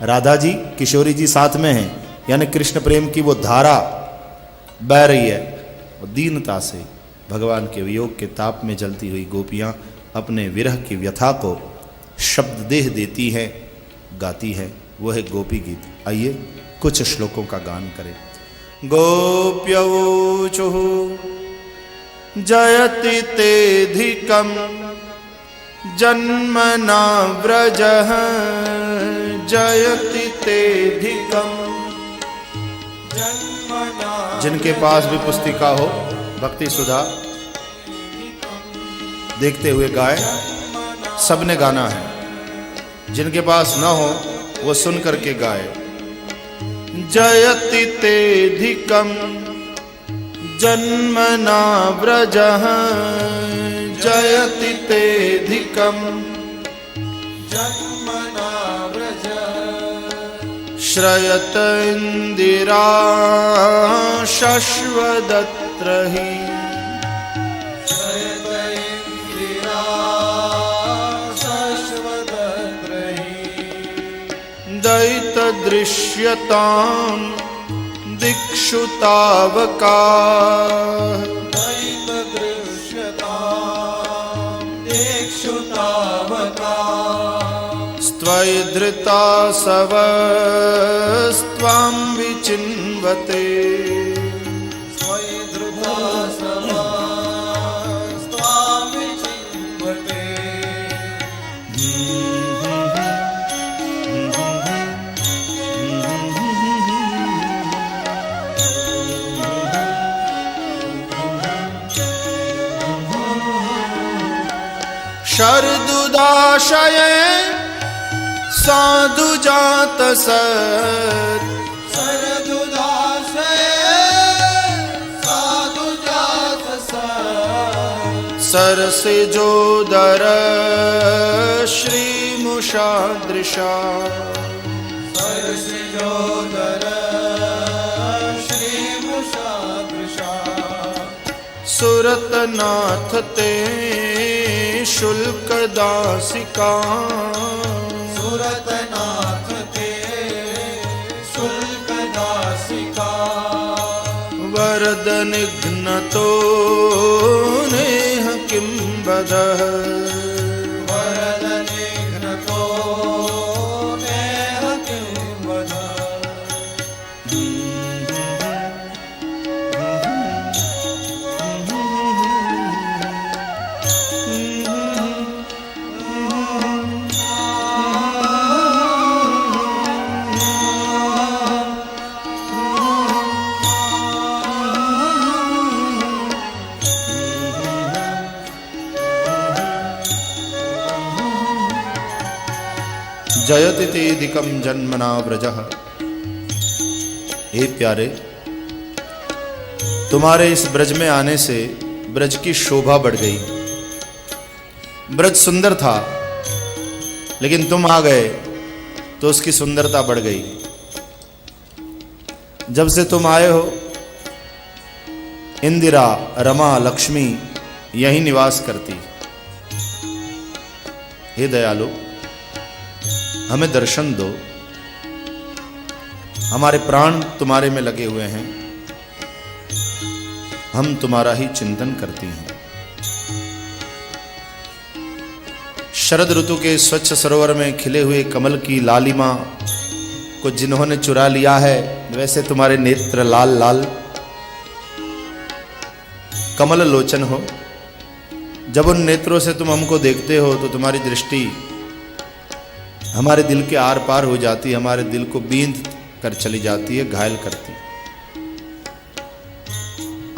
राधा जी किशोरी जी साथ में हैं, यानी कृष्ण प्रेम की वो धारा बह रही है। और दीनता से भगवान के वियोग के ताप में जलती हुई गोपियाँ अपने विरह की व्यथा को शब्द देह देती हैं, गाती है। वो है गोपी गीत। आइए कुछ श्लोकों का गान करें। गोप्यौचुः जयति तेधिकं जन्मना व्रजः जयति तेधिकं जन्मना। जिनके पास भी पुस्तिका हो भक्ति सुधा देखते हुए गाए, सबने गाना है। जिनके पास न हो वो सुन करके गाए। जयति तेधिकं जन्मना व्रजः जयति तेधिकं जन्मना व्रजः श्रयत इंदिरा शश्वदत्र हि श्रयत इंदिरा शश्वदत्र हि दयित दृश्यतां दिक्षु तावका दयित दृश्यतां दिक्षु तावका स्त्वयि धृता सवस्त्वां विचिन्वते स्त्वयि धृता सवस्त्वां विचिन्वते। शरदुदाशये साधु जात सत् शरदुदाशये साधु जात सत् सरसिजोदर श्रीमुषादृशा सरसिजोदर श्रीमुषादृशा सुरतनाथ ते शुल्क दासिका सुरतनाथ ते शुल्क दासिका वरद निघ्नतो नेह किं वदः वरद निघ्नतो नेह किं वदः। जयति तेधिकं जन्मना व्रजः। हे प्यारे, तुम्हारे इस ब्रज में आने से ब्रज की शोभा बढ़ गई। ब्रज सुंदर था, लेकिन तुम आ गए तो उसकी सुंदरता बढ़ गई। जब से तुम आए हो, इंदिरा, रमा, लक्ष्मी यहीं निवास करती। हे दयालु, हमें दर्शन दो। हमारे प्राण तुम्हारे में लगे हुए हैं, हम तुम्हारा ही चिंतन करती हैं। शरद ऋतु के स्वच्छ सरोवर में खिले हुए कमल की लालिमा को जिन्होंने चुरा लिया है, वैसे तुम्हारे नेत्र लाल लाल कमल लोचन हो। जब उन नेत्रों से तुम हमको देखते हो तो तुम्हारी दृष्टि हमारे दिल के आर पार हो जाती, हमारे दिल को बींध कर चली जाती है, घायल करती।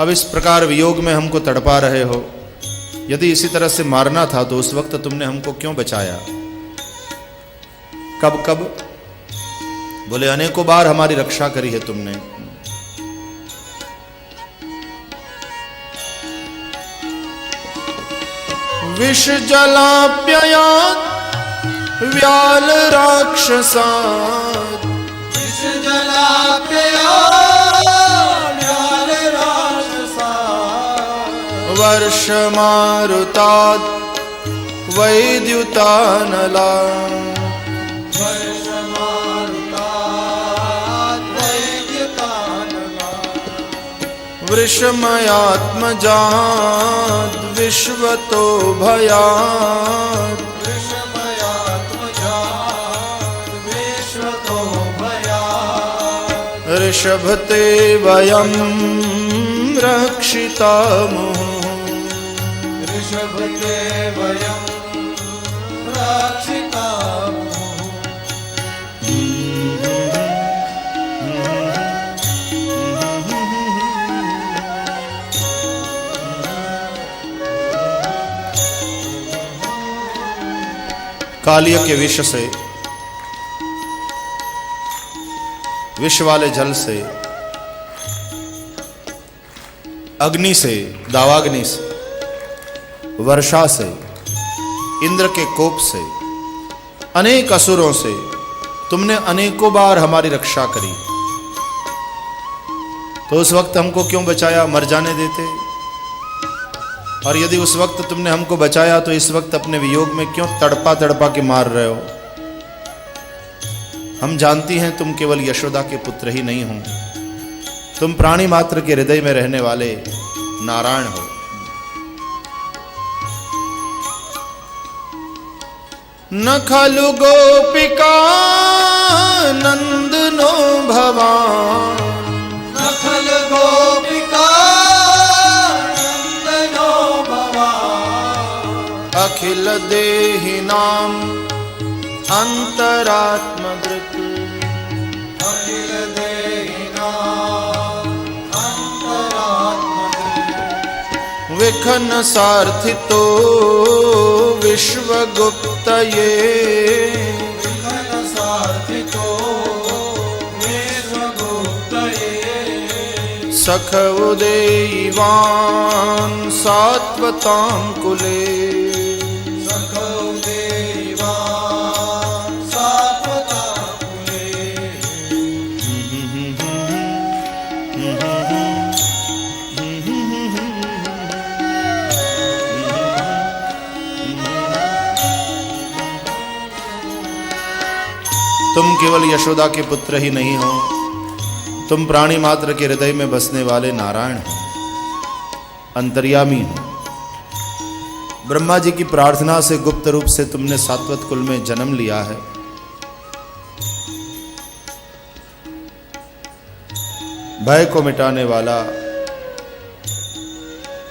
अब इस प्रकार वियोग में हमको तड़पा रहे हो। यदि इसी तरह से मारना था तो उस वक्त तुमने हमको क्यों बचाया? कब कब? बोले अनेकों बार हमारी रक्षा करी है तुमने। विष जलाप्ययात् व्याल राक्षसात् विष जलाप्ययात् व्याल राक्षसात् वर्ष मारुतात् वैद्युतानलात् वर्ष मारुतात् वृषमयात्मजात् विश्वतो भयात् ऋषभते वयं रक्षितामः ऋषभते वयं रक्षितामः। कालिय के विष से, विष वाले जल से, अग्नि से, दावाग्नि से, वर्षा से, इंद्र के कोप से, अनेक असुरों से तुमने अनेकों बार हमारी रक्षा करी। तो उस वक्त हमको क्यों बचाया? मर जाने देते। और यदि उस वक्त तुमने हमको बचाया तो इस वक्त अपने वियोग में क्यों तड़पा तड़पा के मार रहे हो? हम जानती हैं तुम केवल यशोदा के पुत्र ही नहीं हो, तुम प्राणी मात्र के हृदय में रहने वाले नारायण हो। न खलु गोपिका नंदनो भवान, न खलु गोपिका नंदनो भवान, अखिल देहिनां अंतरात्मदृक्, अखिल देहिनां अंतरात्मदृक्, विघ्न सार्थितो विश्वगुप्तये, विघ्न सार्थितो विश्वगुप्तये, सखउदेवान् सात्वतां कुले, सखउदेवान् सात्वतां कुले। तुम केवल यशोदा के पुत्र ही नहीं हो, तुम प्राणी मात्र के हृदय में बसने वाले नारायण हो, अंतर्यामी हो। ब्रह्मा जी की प्रार्थना से गुप्त रूप से तुमने सात्वत कुल में जन्म लिया है। भय को मिटाने वाला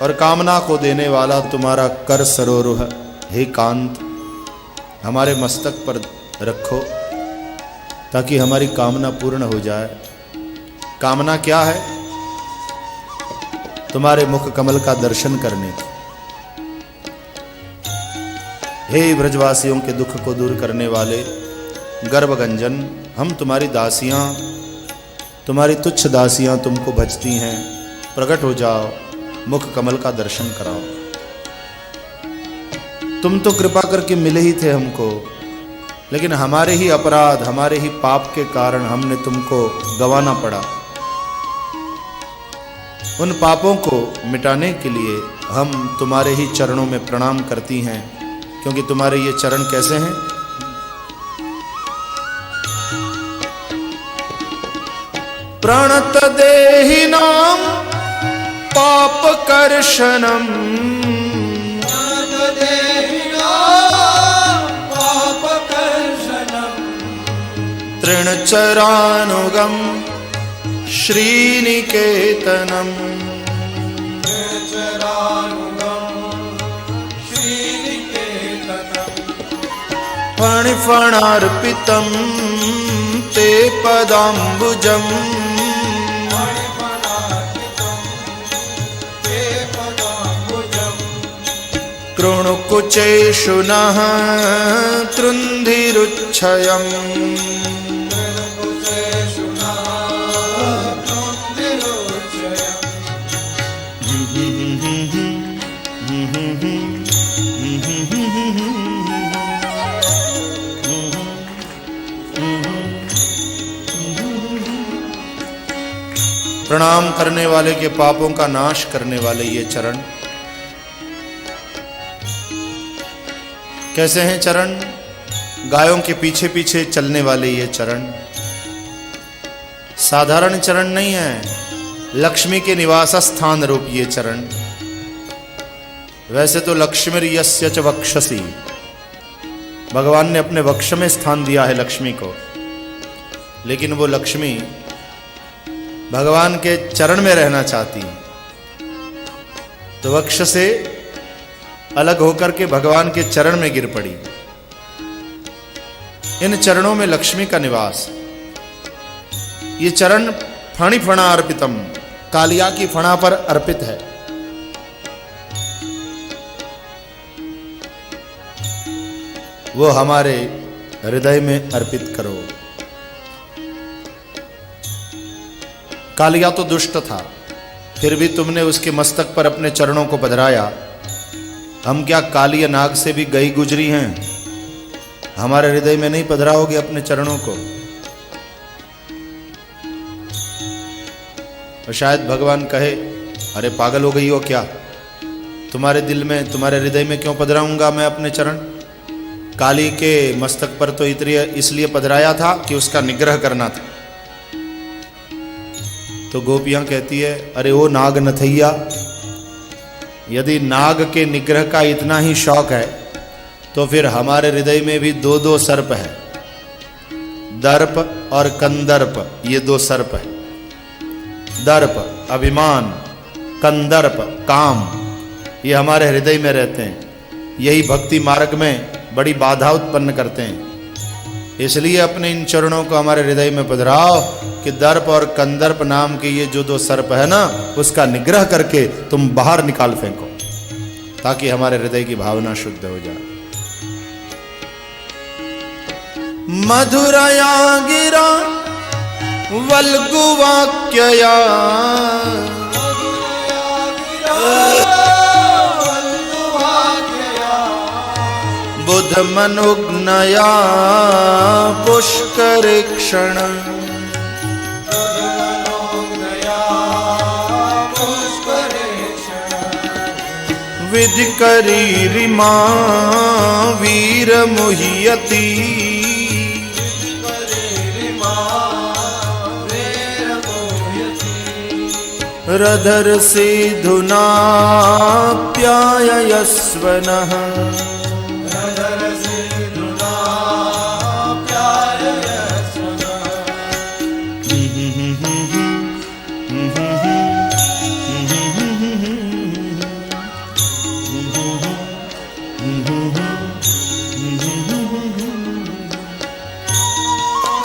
और कामना को देने वाला तुम्हारा कर सरोरुह हे कांत हमारे मस्तक पर रखो ताकि हमारी कामना पूर्ण हो जाए। कामना क्या है? तुम्हारे मुख कमल का दर्शन करने की। हे ब्रजवासियों के दुख को दूर करने वाले गर्भगंजन, हम तुम्हारी दासियां, तुम्हारी तुच्छ दासियां तुमको भजती हैं। प्रकट हो जाओ, मुख कमल का दर्शन कराओ। तुम तो कृपा करके मिले ही थे हमको, लेकिन हमारे ही अपराध, हमारे ही पाप के कारण हमने तुमको गंवाना पड़ा। उन पापों को मिटाने के लिए हम तुम्हारे ही चरणों में प्रणाम करती हैं, क्योंकि तुम्हारे ये चरण कैसे हैं? प्रणत देहिनां पाप कर्षणम, तृणचरानुगम श्रीनिकेतनम, फणिफणार्पितं ते पदाम्बुजम्, कृणुकुचेषु नः तृन्धिरुच्छयम्, प्रणाम करने वाले के पापों का नाश करने वाले ये चरण कैसे हैं? चरण गायों के पीछे पीछे चलने वाले ये चरण साधारण चरण नहीं है, लक्ष्मी के निवास स्थान रूप ये चरण। वैसे तो लक्ष्मीर यस्य च वक्षसि, भगवान ने अपने वक्ष में स्थान दिया है लक्ष्मी को, लेकिन वो लक्ष्मी भगवान के चरण में रहना चाहती है, तो वक्ष से अलग होकर के भगवान के चरण में गिर पड़ी। इन चरणों में लक्ष्मी का निवास। ये चरण फणि फणा अर्पितम, कालिया की फणा पर अर्पित है। वो हमारे हृदय में अर्पित करो। कालिया तो दुष्ट था, फिर भी तुमने उसके मस्तक पर अपने चरणों को पधराया। हम क्या कालिया नाग से भी गई गुजरी हैं? हमारे हृदय में नहीं पधराओगे अपने चरणों को? और शायद भगवान कहे, अरे पागल हो गई हो क्या? तुम्हारे दिल में, तुम्हारे हृदय में क्यों पधराऊंगा मैं अपने चरण? काली के मस्तक पर तो इसलिए पधराया था कि उसका निग्रह करना था। तो गोपियां कहती है, अरे ओ नाग नथैया, यदि नाग के निग्रह का इतना ही शौक है तो फिर हमारे हृदय में भी दो दो सर्प है, दर्प और कंदर्प। ये दो सर्प है। दर्प अभिमान, कंदर्प काम, ये हमारे हृदय में रहते हैं। यही भक्ति मार्ग में बड़ी बाधा उत्पन्न करते हैं। इसलिए अपने इन चरणों को हमारे हृदय में पधराओ कि दर्प और कंदर्प नाम के ये जो दो सर्प है ना, उसका निग्रह करके तुम बाहर निकाल फेंको, ताकि हमारे हृदय की भावना शुद्ध हो जाए। मधुरया गिरा वल्गुवाक्यया बुध मनुग्नया पुष्करेक्षण विधि करीरिमा वीर मुह्यति रधर सिधुना प्यायस्वनः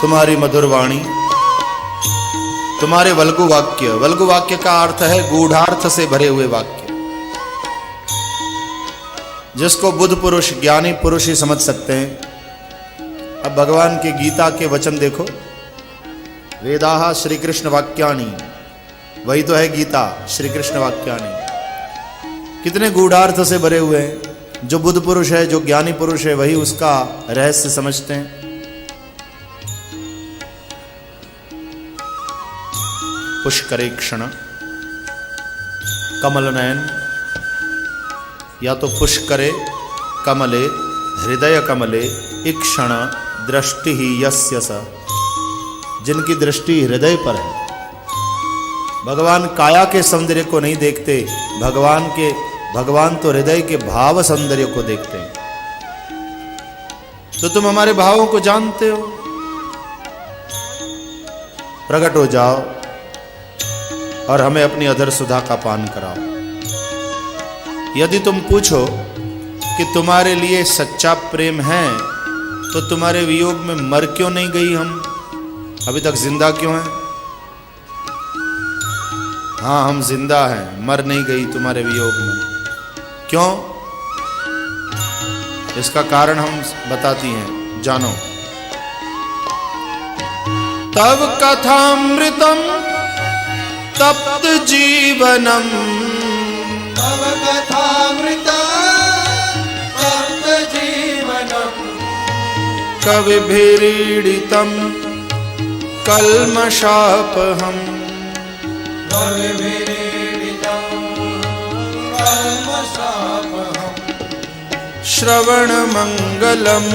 तुम्हारी मधुर वाणी, तुम्हारे वल्गु वाक्य, वल्गु वाक्य का अर्थ है गूढ़ार्थ से भरे हुए वाक्य, जिसको बुद्ध पुरुष, ज्ञानी पुरुष ही समझ सकते हैं। अब भगवान के गीता के वचन देखो, वेदाः श्री कृष्ण वाक्यानि, वही तो है गीता, श्री कृष्ण वाक्यानि। कितने गूढ़ार्थ से भरे हुए हैं। जो बुद्ध पुरुष है, जो ज्ञानी पुरुष है, वही उसका रहस्य समझते हैं। पुष्करेक्षण, कमल नयन, या तो पुष्करे कमले हृदय कमले इक्षण दृष्टि ही यस्य स, जिनकी दृष्टि हृदय पर है। भगवान काया के सौंदर्य को नहीं देखते, भगवान तो हृदय के भाव सौंदर्य को देखते हैं। तो तुम हमारे भावों को जानते हो, प्रकट हो जाओ और हमें अपनी अधर सुधा का पान कराओ। यदि तुम पूछो कि तुम्हारे लिए सच्चा प्रेम है तो तुम्हारे वियोग में मर क्यों नहीं गई हम, अभी तक जिंदा क्यों हैं? हाँ, हम जिंदा हैं, मर नहीं गई तुम्हारे वियोग में। क्यों? इसका कारण हम बताती हैं, जानो। तव कथामृतम तप्त जीवनम, तव कथामृतम तप्त जीवनम, कविभिरीडितम कल्मषापहम, कविभिरीडितम कल्मषापहम, श्रवण मंगलम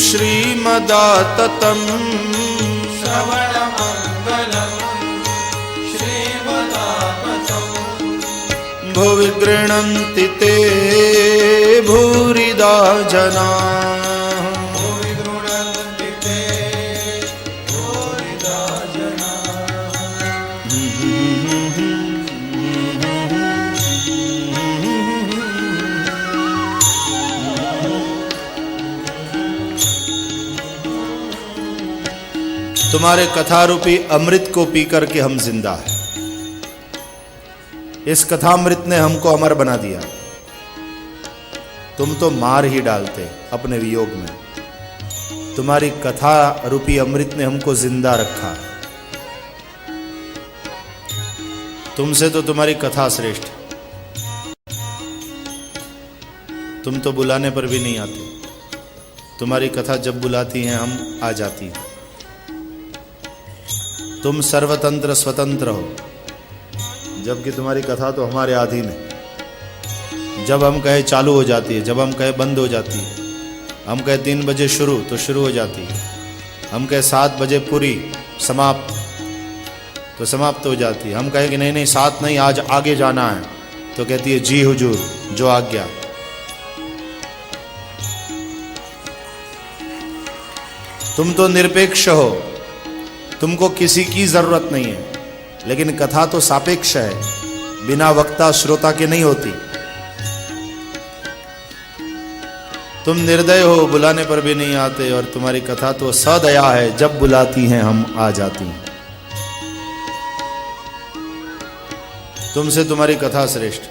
श्रीमदाततम, श्रवण मंगलम श्रीमदाततम, भुवि गृह्णन्ति ते भूरिदा जना। भुवि गृह्णन्ति ते भूरिदा जना। तुम्हारे कथा रूपी अमृत को पी करके हम जिंदा हैं। इस कथामृत ने हमको अमर बना दिया। तुम तो मार ही डालते अपने वियोग में। तुम्हारी कथा रूपी अमृत ने हमको जिंदा रखा। तुमसे तो तुम्हारी कथा श्रेष्ठ। तुम तो बुलाने पर भी नहीं आते। तुम्हारी कथा जब बुलाती हैं हम आ जाती हैं। तुम सर्वतंत्र स्वतंत्र हो, जबकि तुम्हारी कथा तो हमारे अधीन है। जब हम कहे चालू हो जाती है, जब हम कहे बंद हो जाती है। हम कहे 3 बजे शुरू तो शुरू हो जाती है। हम कहे 7 बजे पूरी समाप्त तो समाप्त हो जाती है। हम कहे कि नहीं नहीं 7 नहीं आज आगे जाना है तो कहती है जी हुजूर जो आज्ञा। तुम तो निरपेक्ष हो, तुमको किसी की जरूरत नहीं है। लेकिन कथा तो सापेक्ष है, बिना वक्ता श्रोता के नहीं होती। तुम निर्दय हो, बुलाने पर भी नहीं आते। और तुम्हारी कथा तो सदया है, जब बुलाती हैं हम आ जाती हैं। तुमसे तुम्हारी कथा श्रेष्ठ।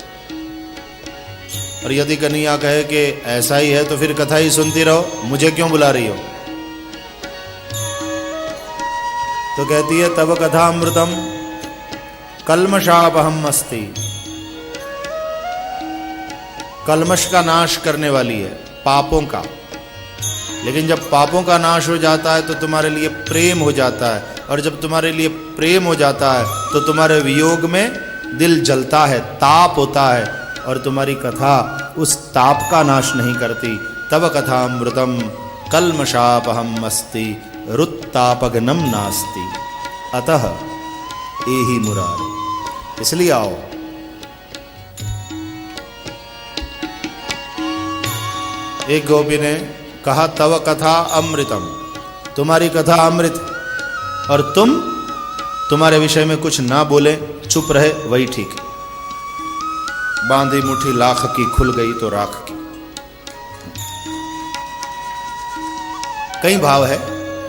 और यदि कन्हैया कहे कि ऐसा ही है तो फिर कथा ही सुनती रहो, मुझे क्यों बुला रही हो? तो कहती है तव कथामृतम कल्मषापहम अस्ति। कल्मष का नाश करने वाली है, पापों का। लेकिन जब पापों का नाश हो जाता है तो तुम्हारे लिए प्रेम हो जाता है। और जब तुम्हारे लिए प्रेम हो जाता है तो तुम्हारे वियोग में दिल जलता है, ताप होता है। और तुम्हारी कथा उस ताप का नाश नहीं करती। तव कथामृतम कल्मषापहम अस्ति रुत्तापघ्नम नास्ति अतः एहि मुरारे। इसलिए आओ। एक गोपी ने कहा तव कथा अमृतम, तुम्हारी कथा अमृत। और तुम तुम्हारे विषय में कुछ ना बोले, चुप रहे, वही ठीक है। बांधी मुट्ठी लाख की, खुल गई तो राख की। कई भाव है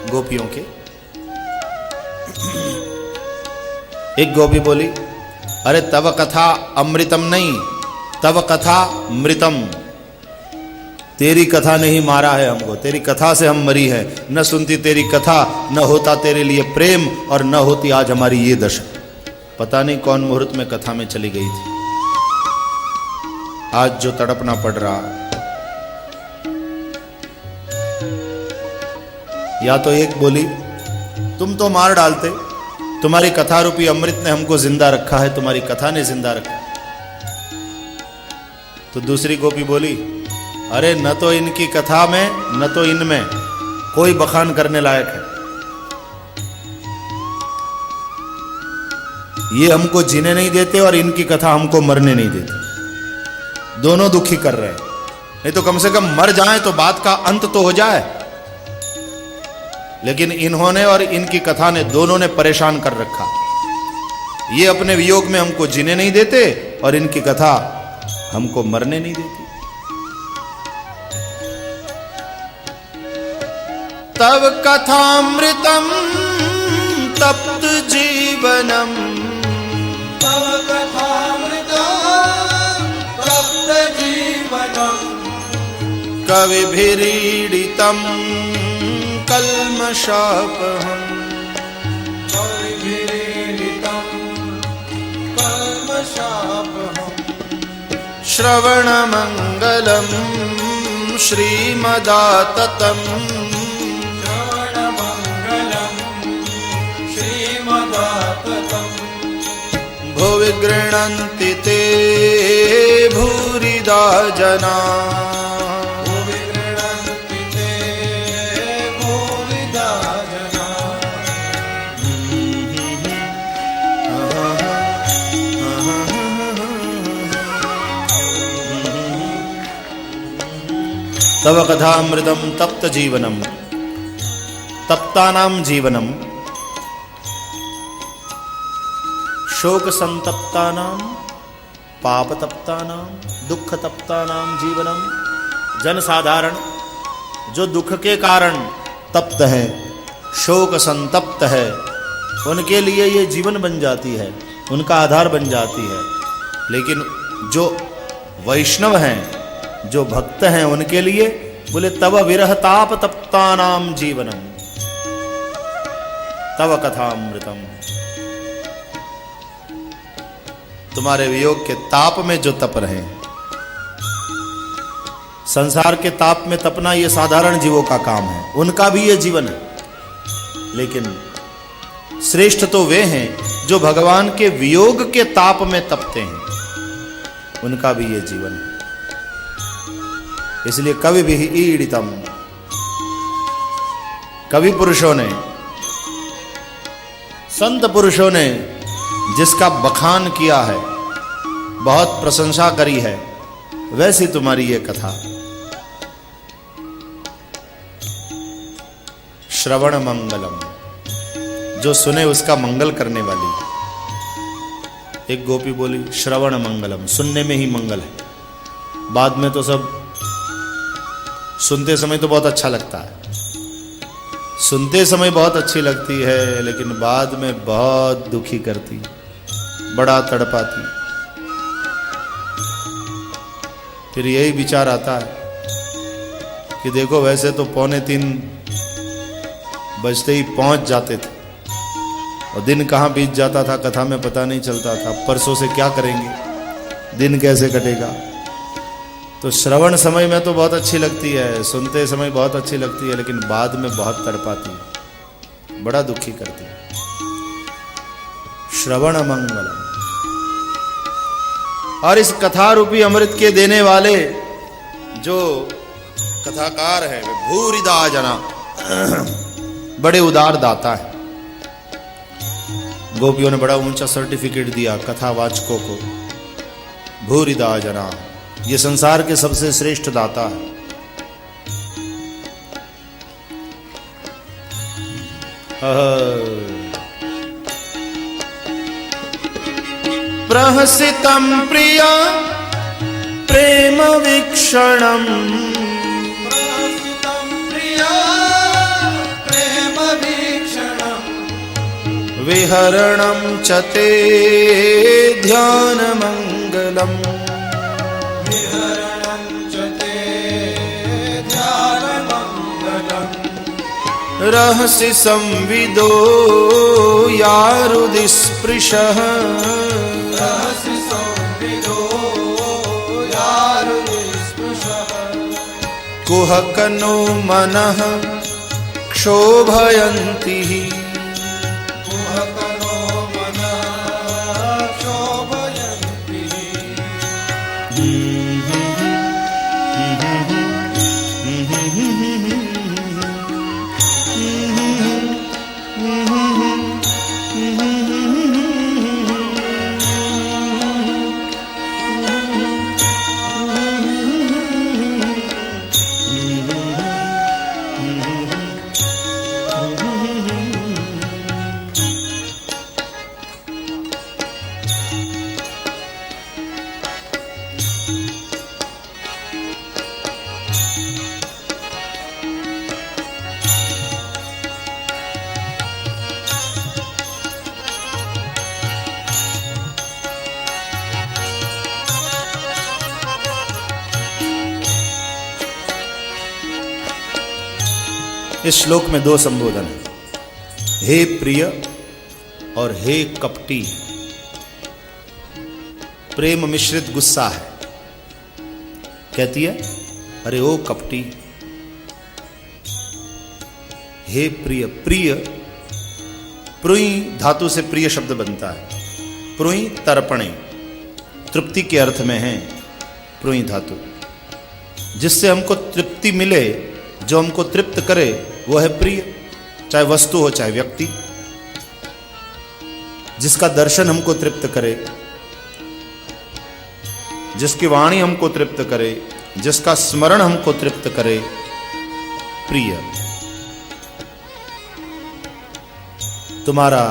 गोपियों के। एक गोपी बोली अरे तव कथा अमृतम नहीं, तव कथा मृतम। तेरी कथा ने ही मारा है हमको, तेरी कथा से हम मरी है। न सुनती तेरी कथा, न होता तेरे लिए प्रेम, और न होती आज हमारी ये दशा। पता नहीं कौन मुहूर्त में कथा में चली गई थी, आज जो तड़पना पड़ रहा। या तो एक बोली तुम तो मार डालते, तुम्हारी कथा रूपी अमृत ने हमको जिंदा रखा है, तुम्हारी कथा ने जिंदा रखा। तो दूसरी गोपी बोली अरे न तो इनकी कथा में न तो इनमें कोई बखान करने लायक है। ये हमको जीने नहीं देते और इनकी कथा हमको मरने नहीं देती। दोनों दुखी कर रहे हैं। नहीं तो कम से कम मर जाएं तो बात का अंत तो हो जाए। लेकिन इन्होंने और इनकी कथा ने, दोनों ने परेशान कर रखा। ये अपने वियोग में हमको जीने नहीं देते और इनकी कथा हमको मरने नहीं देती। तव कथामृतम तप्त जीवनम, तव कथामृतम तप्त जीवनम, कविभिरीडितम कल्मषापहम, कविभिरीडितम कल्मषापहम। श्रवणमंगलम श्रीमदाततम, भुवि गृह्णन्ति ते भूरिदा जना। भुवि गृह्णन्ति ते भूरिदा जना। तव कथामृतम तप्त जीवनम, तप्तानाम जीवनम, शोक संतप्तानाम, पाप तप्तानाम, दुख तप्तानाम जीवनम। जनसाधारण जो दुख के कारण तप्त है, शोक संतप्त है, उनके लिए ये जीवन बन जाती है, उनका आधार बन जाती है। लेकिन जो वैष्णव हैं, जो भक्त हैं, उनके लिए बोले तव विरह ताप तप्तानाम जीवनम, तव कथामृतम। तुम्हारे वियोग के ताप में जो तप रहे, संसार के ताप में तपना ये साधारण जीवों का काम है, उनका भी ये जीवन है। लेकिन श्रेष्ठ तो वे हैं जो भगवान के वियोग के ताप में तपते हैं, उनका भी ये जीवन है। इसलिए कवि भी ईडितम, कवि पुरुषों ने, संत पुरुषों ने जिसका बखान किया है, बहुत प्रशंसा करी है, वैसी तुम्हारी ये कथा। श्रवण मंगलम, जो सुने उसका मंगल करने वाली। एक गोपी बोली श्रवण मंगलम, सुनने में ही मंगल है। बाद में तो सब सुनते समय तो बहुत अच्छा लगता है, सुनते समय बहुत अच्छी लगती है, लेकिन बाद में बहुत दुखी करती, बड़ा तड़पाती। फिर यही विचार आता है कि देखो वैसे तो 2:45 बजते ही पहुंच जाते थे, और दिन कहाँ बीत जाता था कथा में पता नहीं चलता था। परसों से क्या करेंगे, दिन कैसे कटेगा। तो श्रवण समय में तो बहुत अच्छी लगती है, सुनते समय बहुत अच्छी लगती है, लेकिन बाद में बहुत तड़पाती है, बड़ा दुखी करती है। श्रवण मंगलम। और इस कथा रूपी अमृत के देने वाले जो कथाकार है वे भूरिदा जना, बड़े उदार दाता है। गोपियों ने बड़ा ऊंचा सर्टिफिकेट दिया कथावाचकों को, भूरिदा जना, ये संसार के सबसे श्रेष्ठ दाता है। प्रहसितं प्रिया प्रेम वीक्षणम, प्रहसितं प्रिया प्रेम वीक्षणम, विहरणं च ते ध्यान मंगलम, विहरणं च ते ध्यान मंगलम, रहसि संविदो यारुदिस्पृशः, रहसि संविदो यारुदिस्पृशः, कुहकनो मनः क्षोभयन्ति, कुहकनो मनः क्षोभयन्ति, इस श्लोक में 2 संबोधन है, हे प्रिय और हे कपटी। प्रेम मिश्रित गुस्सा है। कहती है अरे ओ कपटी, हे प्रिय। प्रिय प्रुई धातु से प्रिय शब्द बनता है। प्रुई तर्पणे, तृप्ति के अर्थ में है प्रुई धातु। जिससे हमको तृप्ति मिले, जो हमको तृप्त करे, वो है प्रिय। चाहे वस्तु हो चाहे व्यक्ति, जिसका दर्शन हमको तृप्त करे, जिसकी वाणी हमको तृप्त करे, जिसका स्मरण हमको तृप्त करे। प्रिय, तुम्हारा,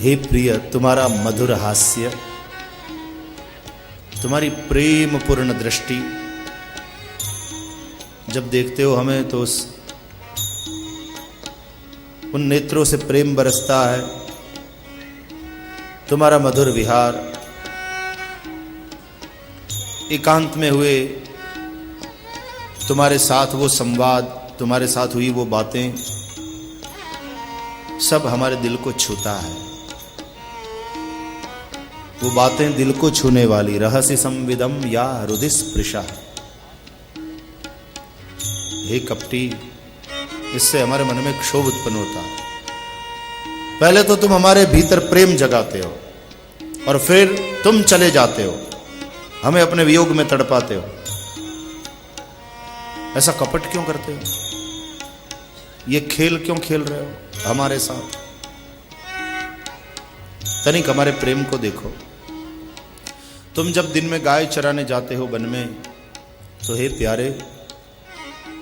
हे प्रिय, तुम्हारा मधुर हास्य, तुम्हारी प्रेम पूर्ण दृष्टि, जब देखते हो हमें तो उन नेत्रों से प्रेम बरसता है। तुम्हारा मधुर विहार, एकांत में हुए तुम्हारे साथ वो संवाद, तुम्हारे साथ हुई वो बातें, सब हमारे दिल को छूता है। वो बातें दिल को छूने वाली, रहस्य संविदम या हृदय स्पृशा। हे कपटी, इससे हमारे मन में क्षोभ उत्पन्न होता है। पहले तो तुम हमारे भीतर प्रेम जगाते हो और फिर तुम चले जाते हो, हमें अपने वियोग में तड़पाते हो। ऐसा कपट क्यों करते हो? ये खेल क्यों खेल रहे हो हमारे साथ? तनिक हमारे प्रेम को देखो। तुम जब दिन में गाय चराने जाते हो वन में, तो हे प्यारे,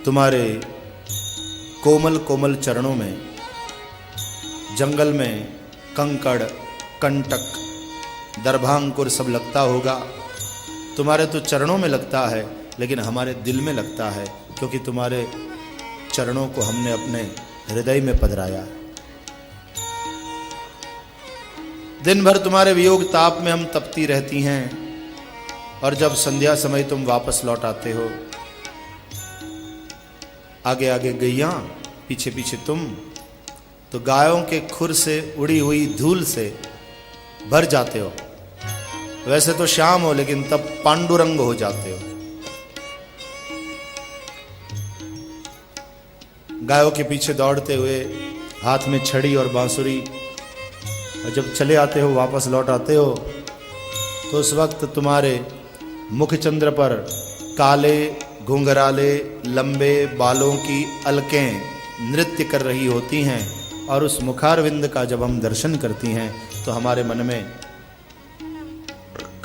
तुम्हारे कोमल कोमल चरणों में, जंगल में कंकड़, कंटक, दर्भांकुर सब लगता होगा। तुम्हारे तो चरणों में लगता है, लेकिन हमारे दिल में लगता है, क्योंकि तुम्हारे चरणों को हमने अपने हृदय में पधराया। दिन भर तुम्हारे वियोग ताप में हम तपती रहती हैं, और जब संध्या समय तुम वापस लौट आते हो, आगे आगे गैया, पीछे पीछे तुम, तो गायों के खुर से उड़ी हुई धूल से भर जाते हो। वैसे तो शाम हो, लेकिन तब पांडुरंग हो जाते हो। गायों के पीछे दौड़ते हुए, हाथ में छड़ी और बांसुरी, और जब चले आते हो, वापस लौट आते हो, तो उस वक्त तुम्हारे मुखचंद्र पर काले घुंघराले लंबे बालों की अलकें नृत्य कर रही होती हैं, और उस मुखारविंद का जब हम दर्शन करती हैं, तो हमारे मन में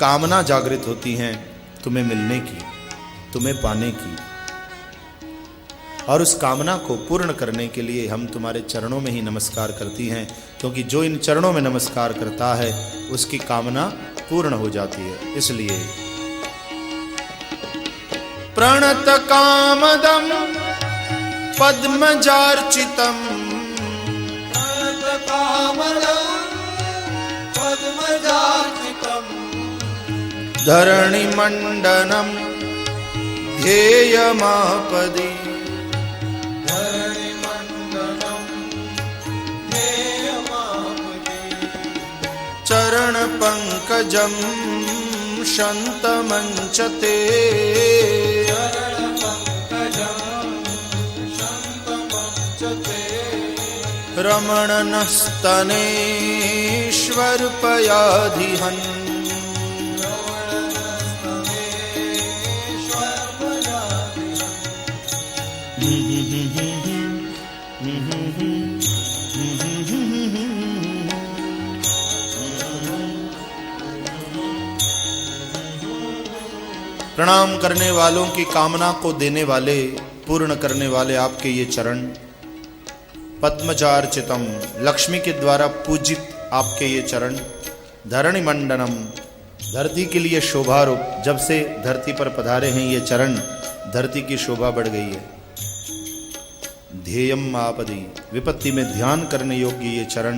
कामना जागृत होती हैं तुम्हें मिलने की, तुम्हें पाने की। और उस कामना को पूर्ण करने के लिए हम तुम्हारे चरणों में ही नमस्कार करती हैं, क्योंकि जो इन चरणों में नमस्कार करता है उसकी कामना पूर्ण हो जाती है। इसलिए प्रणत कामदम पद्मजार्चितम, प्रणत कामदम पद्मजार्चितम, धरणि मंडनम ध्येयमापदि, धरणि मंडनम ध्येयमापदि, चरण पंकजम शन्तमंचते, चरण पंकजं शन्तमंचते, रमण नस्तनेष्वर्पयाधिहन्, प्रणाम करने वालों की कामना को देने वाले, पूर्ण करने वाले आपके ये चरण, पद्मजार्चितम, लक्ष्मी के द्वारा पूजित आपके ये चरण, धरणि मंडनम, धरती के लिए शोभा रूप, जब से धरती पर पधारे हैं ये चरण, धरती की शोभा बढ़ गई है। ध्येयम आपदि, विपत्ति में ध्यान करने योग्य ये चरण।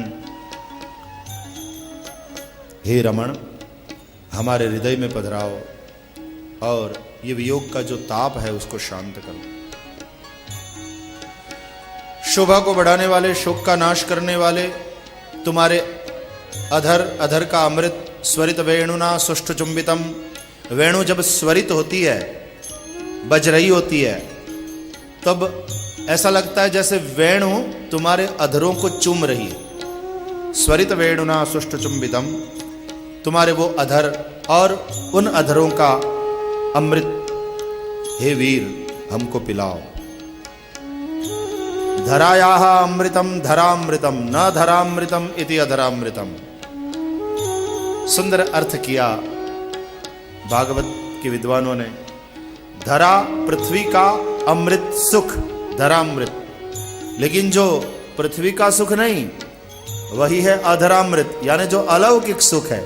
हे रमण, हमारे हृदय में पधराओ और ये वियोग का जो ताप है उसको शांत करो। शोभा को बढ़ाने वाले, शोक का नाश करने वाले, तुम्हारे अधर का अमृत स्वरित वेणुना सुष्ठु चुंबितम, वेणु जब स्वरित होती है, बज रही होती है, तब ऐसा लगता है जैसे वेणु तुम्हारे अधरों को चूम रही है। स्वरित वेणुना सुष्ठु चुंबितम, तुम्हारे वो अधर और उन अधरों का अमृत, हे वीर हमको पिलाओ। धरायाः अमृतम धरामृतम न धरामृतम इति अधरामृतम। सुंदर अर्थ किया भागवत के विद्वानों ने। धरा पृथ्वी का अमृत सुख, धरामृत। लेकिन जो पृथ्वी का सुख नहीं, वही है अधरामृत, यानी जो अलौकिक सुख है,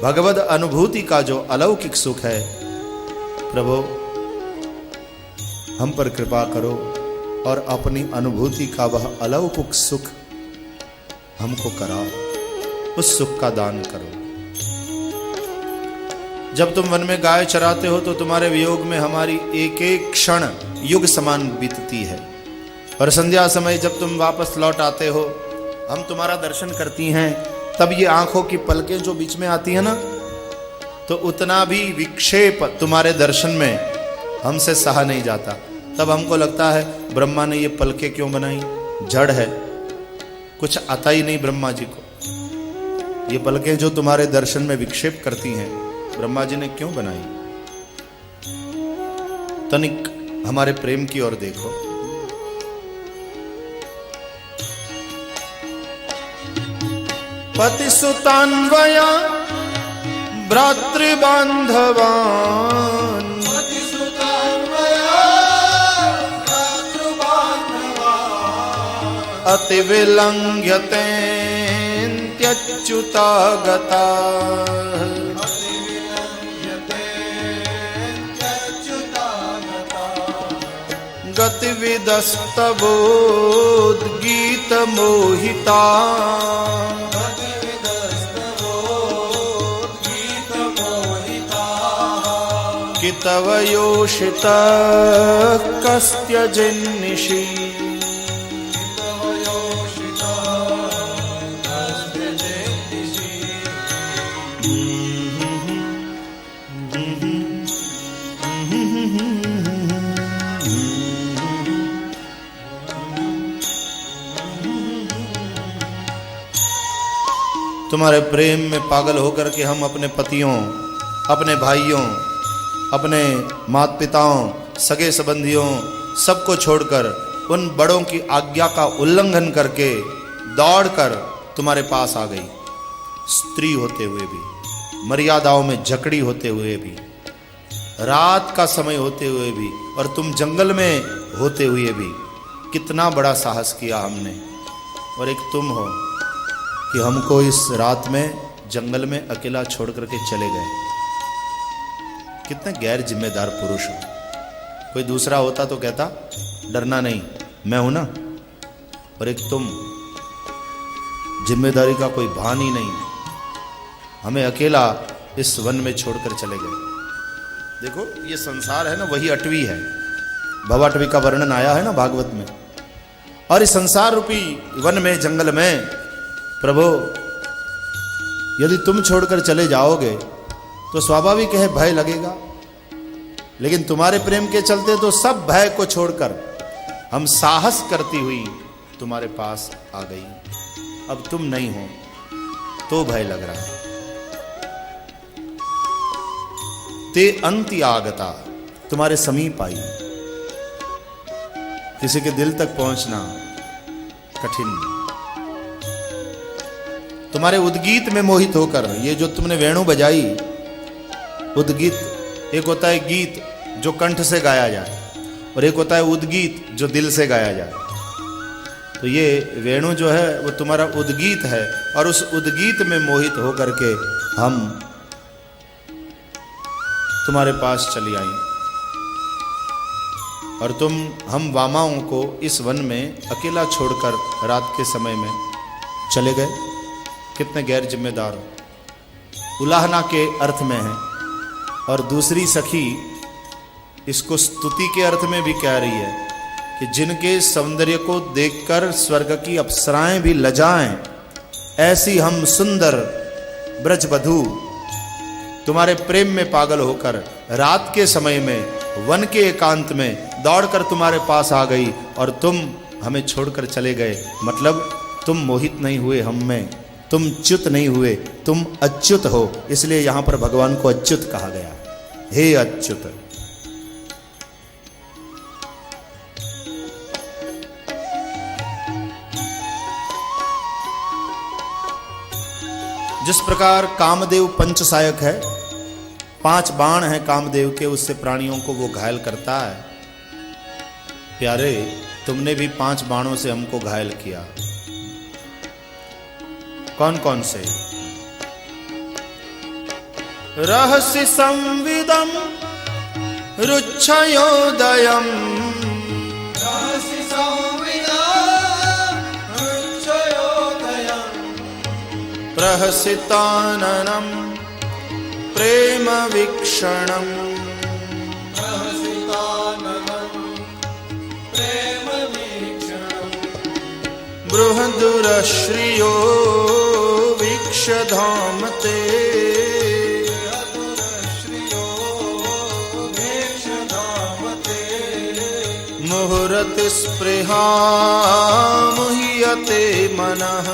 भगवद अनुभूति का जो अलौकिक सुख है। प्रभु हम पर कृपा करो और अपनी अनुभूति का वह अलौकिक सुख हमको कराओ, उस सुख का दान करो। जब तुम वन में गाय चराते हो तो तुम्हारे वियोग में हमारी एक एक क्षण युग समान बीतती है, और संध्या समय जब तुम वापस लौट आते हो, हम तुम्हारा दर्शन करती हैं, तब ये आंखों की पलकें जो बीच में आती है ना, तो उतना भी विक्षेप तुम्हारे दर्शन में हमसे सहा नहीं जाता। तब हमको लगता है ब्रह्मा ने ये पलकें क्यों बनाई, जड़ है, कुछ आता ही नहीं ब्रह्मा जी को। ये पलकें जो तुम्हारे दर्शन में विक्षेप करती हैं, ब्रह्मा जी ने क्यों बनाई? तनिक हमारे प्रेम की ओर देखो। पतिसुतान्वया भ्रातृबान्धवान् अतिविलङ्घ्यतेऽन्त्यच्युता गता गतिविदस्तवोद्गीतमोहिता कि तव योषितः कस्त्यजिन्निषि। तुम्हारे प्रेम में पागल होकर के हम अपने पतियों, अपने भाइयों, अपने माता पिताओं, सगे संबंधियों सबको छोड़कर उन बड़ों की आज्ञा का उल्लंघन करके दौड़कर तुम्हारे पास आ गई, स्त्री होते हुए भी, मर्यादाओं में जकड़ी होते हुए भी, रात का समय होते हुए भी, और तुम जंगल में होते हुए भी। कितना बड़ा साहस किया हमने, और एक तुम हो कि हमको इस रात में जंगल में अकेला छोड़ करके चले गए। कितने गैर जिम्मेदार पुरुष हो। कोई दूसरा होता तो कहता डरना नहीं, मैं हूं ना। और एक तुम, जिम्मेदारी का कोई भान ही नहीं, हमें अकेला इस वन में छोड़कर चले गए। देखो ये संसार है ना, वही अटवी है, भवाटवी का वर्णन आया है ना भागवत में। और इस संसार रूपी वन में, जंगल में प्रभु यदि तुम छोड़कर चले जाओगे तो स्वाभाविक है भय लगेगा, लेकिन तुम्हारे प्रेम के चलते तो सब भय को छोड़कर हम साहस करती हुई तुम्हारे पास आ गई। अब तुम नहीं हो तो भय लग रहा है। ते अंति आगता, तुम्हारे समीप आई। किसी के दिल तक पहुंचना कठिन, तुम्हारे उद्गीत में मोहित होकर, ये जो तुमने वेणु बजाई, उद्गीत, एक होता है गीत जो कंठ से गाया जाए, और एक होता है उद्गीत जो दिल से गाया जाए। तो ये वेणु जो है वो तुम्हारा उद्गीत है, और उस उद्गीत में मोहित होकर के हम तुम्हारे पास चली आई, और हम वामाओं को इस वन में अकेला छोड़कर रात के समय में चले गए। कितने गैर जिम्मेदार हो। उलाहना के अर्थ में है, और दूसरी सखी इसको स्तुति के अर्थ में भी कह रही है कि जिनके सौंदर्य को देखकर स्वर्ग की अप्सराएं भी लजाएं, ऐसी हम सुंदर ब्रजवधू तुम्हारे प्रेम में पागल होकर रात के समय में वन के एकांत में दौड़कर तुम्हारे पास आ गई, और तुम हमें छोड़कर चले गए। मतलब तुम मोहित नहीं हुए हम में, तुम च्युत नहीं हुए, तुम अच्युत हो। इसलिए यहां पर भगवान को अच्युत कहा गया। हे अच्युत, जिस प्रकार कामदेव पंचसायक है, 5 बाण हैं कामदेव के, उससे प्राणियों को वो घायल करता है। प्यारे, तुमने भी 5 बाणों से हमको घायल किया। कौन कौन से? रहस्य संविदम रुच्छयोदयम रहसि संविदा रुच्छयोदयम् प्रहसिताननम प्रेम वीक्षणम रहसिताननम् प्रेमवीक्षणम् बृहदुरश्रियो वीक्षधाम ते बृहदुरश्रियो वीक्षधामते मुहुरति स्पृहा मुह्यते मनः